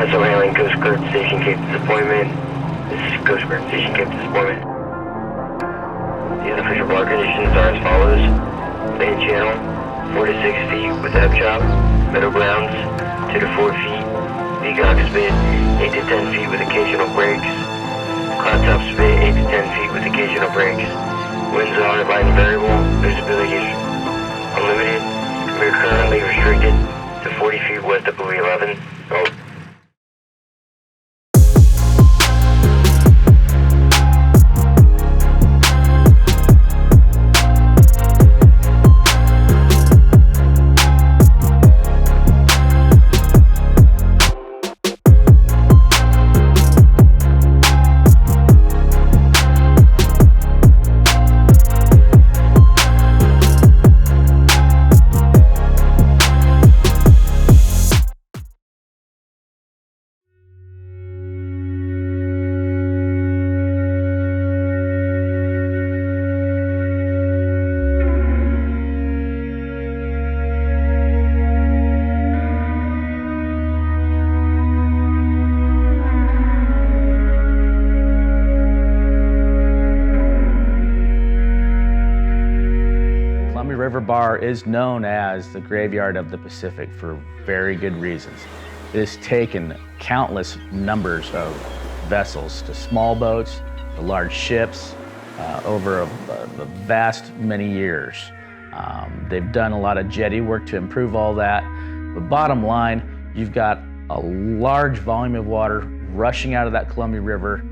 Vessel hailing Coast Guard Station Cape Disappointment. This is Coast Guard Station Cape Disappointment. The unofficial bar conditions are as follows. Main channel, 4 to 6 feet with ebb chop. Middle grounds, 2 to 4 feet. Peacock spit, 8 to 10 feet with occasional breaks. Cloud top spit, 8 to 10 feet with occasional breaks. Winds are light and variable. Visibility is unlimited. We are currently restricted to 40 feet west of buoy 11. Over. River Bar is known as the graveyard of the Pacific for very good reasons. It has taken countless numbers of vessels, to small boats, to large ships, over a vast many years. They've done a lot of jetty work to improve all that, but bottom line, you've got a large volume of water rushing out of that Columbia River,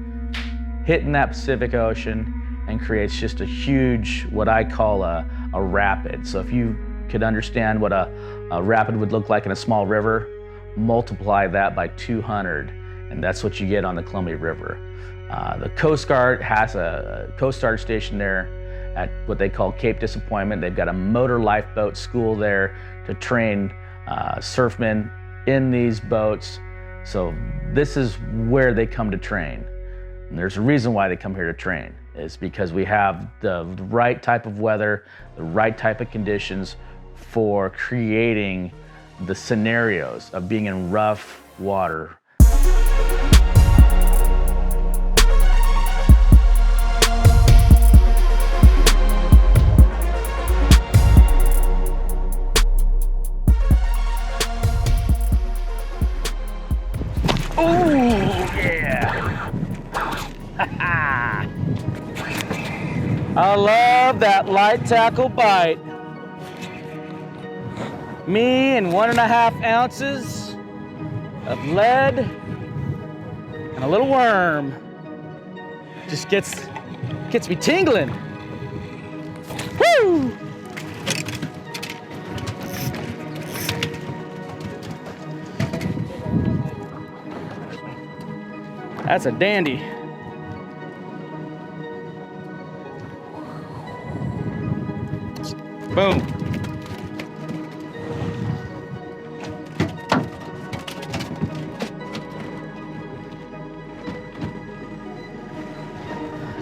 hitting that Pacific Ocean, and creates just a huge, what I call a rapid. So if you could understand what a rapid would look like in a small river, multiply that by 200, and that's what you get on the Columbia River. The Coast Guard has a Coast Guard station there at what they call Cape Disappointment. They've got a motor lifeboat school there to train surfmen in these boats. So this is where they come to train. And there's a reason why they come here to train. Is because we have the right type of weather, the right type of conditions for creating the scenarios of being in rough water. Oh, yeah! Ha-ha! I love that light tackle bite. Me and 1.5 ounces of lead and a little worm. Just gets me tingling. Woo! That's a dandy. Boom.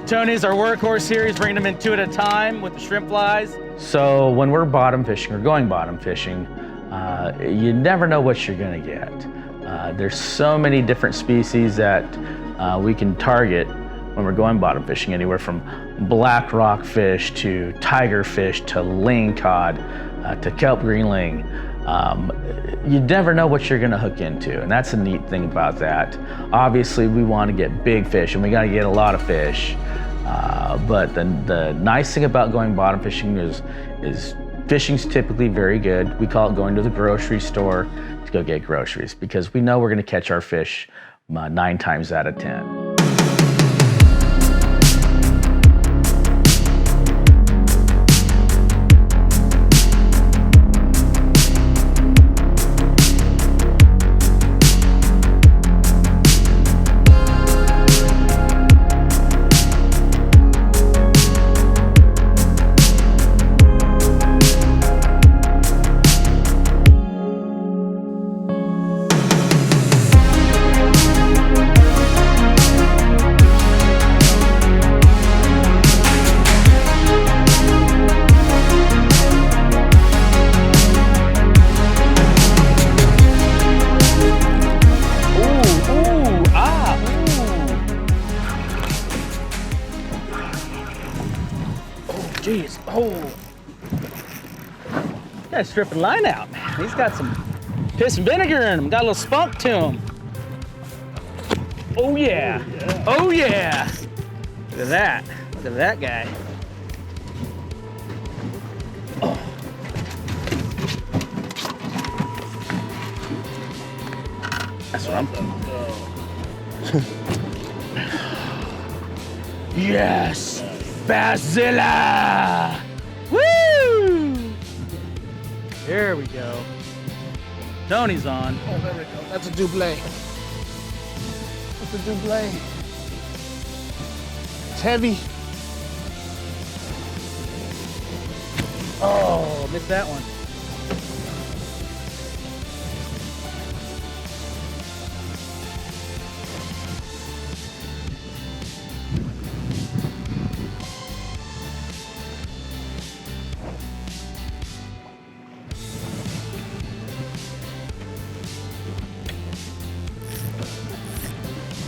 Tony's our workhorse here. He's bringing them in 2 at a time with the shrimp flies. So when we're bottom fishing or going bottom fishing, you never know what you're gonna get. There's so many different species that we can target when we're going bottom fishing, anywhere from black rock fish to tiger fish to lingcod to kelp greenling. You never know what you're gonna hook into, and that's the neat thing about that. Obviously, we wanna get big fish, and we gotta get a lot of fish. But the nice thing about going bottom fishing is fishing's typically very good. We call it going to the grocery store to go get groceries, because we know we're gonna catch our fish 9 times out of 10. guy's stripping line out. He's got some piss and vinegar in him. Got a little spunk to him. Oh yeah. Oh yeah. Look at that. Look at that guy. Oh. That's what I'm talking about. Yes! Basszilla! Woo! There we go. Tony's on. Oh, there we go. That's a doublé. That's a doublé. It's heavy. Oh, missed that one.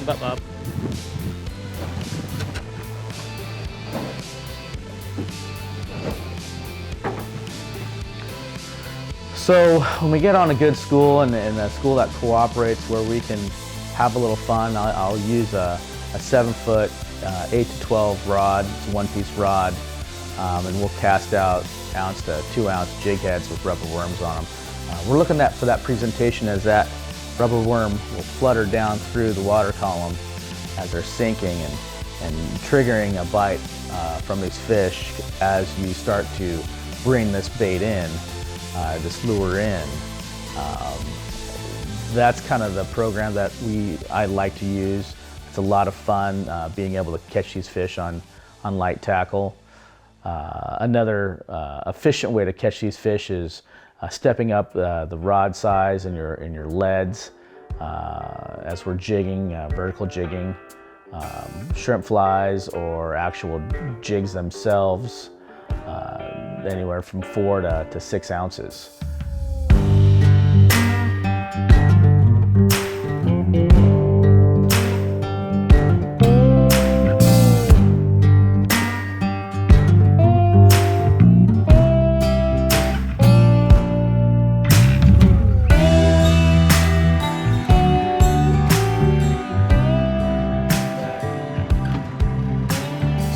Move up, Bob. So when we get on a good school and a school that cooperates where we can have a little fun, I'll use a 7-foot 8 to 12 rod, it's a one-piece rod, and we'll cast out ounce to 2-ounce jig heads with rubber worms on them. We're looking for that presentation as that rubber worm will flutter down through the water column as they're sinking and triggering a bite from these fish as you start to bring this bait in, this lure in. That's kind of the program that I like to use. It's a lot of fun being able to catch these fish on light tackle. Another efficient way to catch these fish is stepping up the rod size in your leads as we're jigging, vertical jigging, shrimp flies or actual jigs themselves, anywhere from 4 to 6 ounces.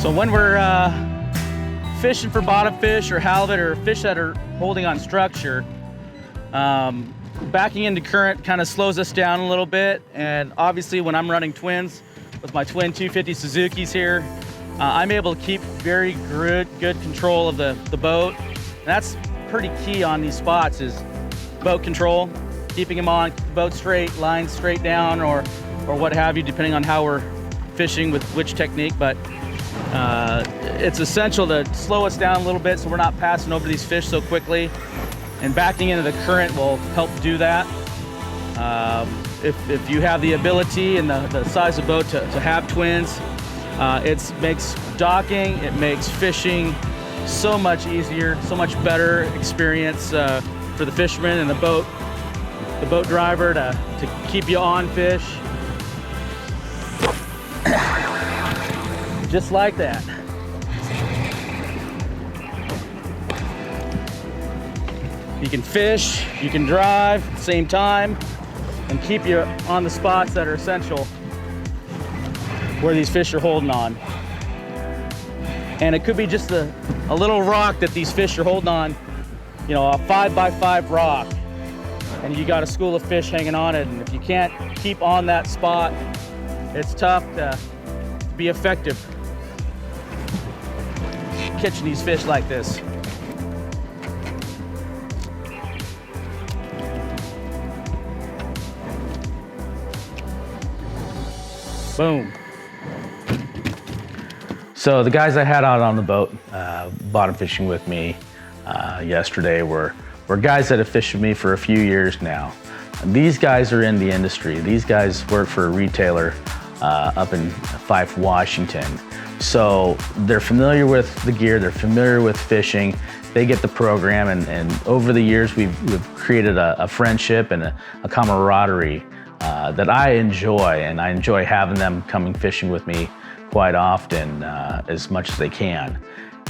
So when we're fishing for bottom fish or halibut or fish that are holding on structure, backing into current kind of slows us down a little bit. And obviously when I'm running twins with my twin 250 Suzukis here, I'm able to keep very good control of the boat. And that's pretty key on these spots is boat control, keeping them on, boat straight, line straight down or what have you, depending on how we're fishing with which technique. But it's essential to slow us down a little bit so we're not passing over these fish so quickly, and backing into the current will help do that. If you have the ability and the size of boat to have twins, it makes docking, it makes fishing so much easier, so much better experience for the fisherman and the boat driver to keep you on fish. Just like that. You can fish, you can drive at the same time, and keep you on the spots that are essential where these fish are holding on. And it could be just a little rock that these fish are holding on, you know, a 5x5 rock, and you got a school of fish hanging on it, and if you can't keep on that spot, it's tough to be effective catching these fish like this. Boom. So the guys I had out on the boat bottom fishing with me yesterday were guys that have fished with me for a few years now. These guys are in the industry. These guys work for a retailer up in Fife, Washington. So they're familiar with the gear, they're familiar with fishing, they get the program, and over the years we've created a friendship and a camaraderie that I enjoy, and I enjoy having them coming fishing with me quite often, as much as they can.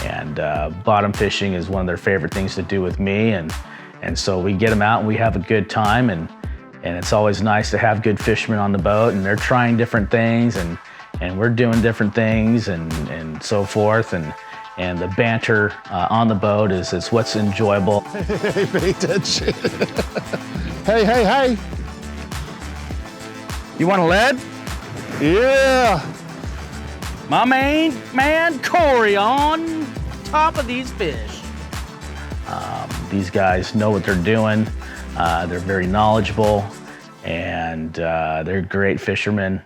And bottom fishing is one of their favorite things to do with me, and And so we get them out and we have a good time, and it's always nice to have good fishermen on the boat, and they're trying different things, and we're doing different things, and so forth, and the banter on the boat is what's enjoyable. Hey, pay attention. Hey. You want a lead? Yeah. My main man, Cory, on top of these fish. These guys know what they're doing. They're very knowledgeable, and they're great fishermen,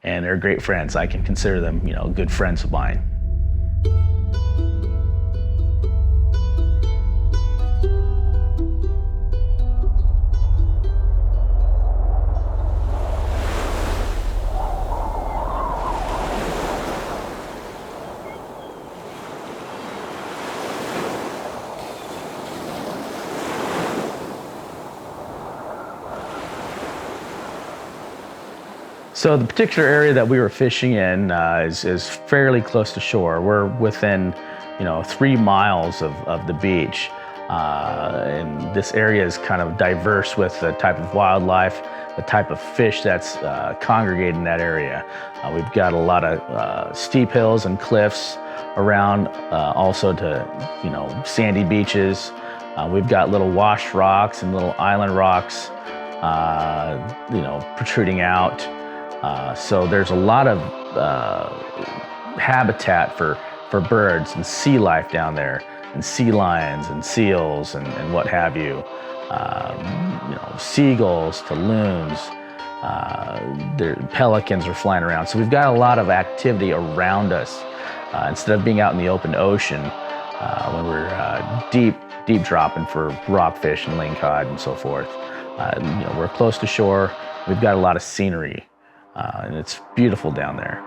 and they're great friends. I can consider them, good friends of mine. So the particular area that we were fishing in is fairly close to shore. We're within, 3 miles of the beach. And this area is kind of diverse with the type of wildlife, the type of fish that's congregated in that area. We've got a lot of steep hills and cliffs around, also to, sandy beaches. We've got little wash rocks and little island rocks, protruding out. So there's a lot of habitat for birds and sea life down there, and sea lions and seals and what have you. Seagulls to loons. Pelicans are flying around. So we've got a lot of activity around us. Instead of being out in the open ocean, when we're deep dropping for rockfish and lingcod and so forth, we're close to shore. We've got a lot of scenery. And it's beautiful down there.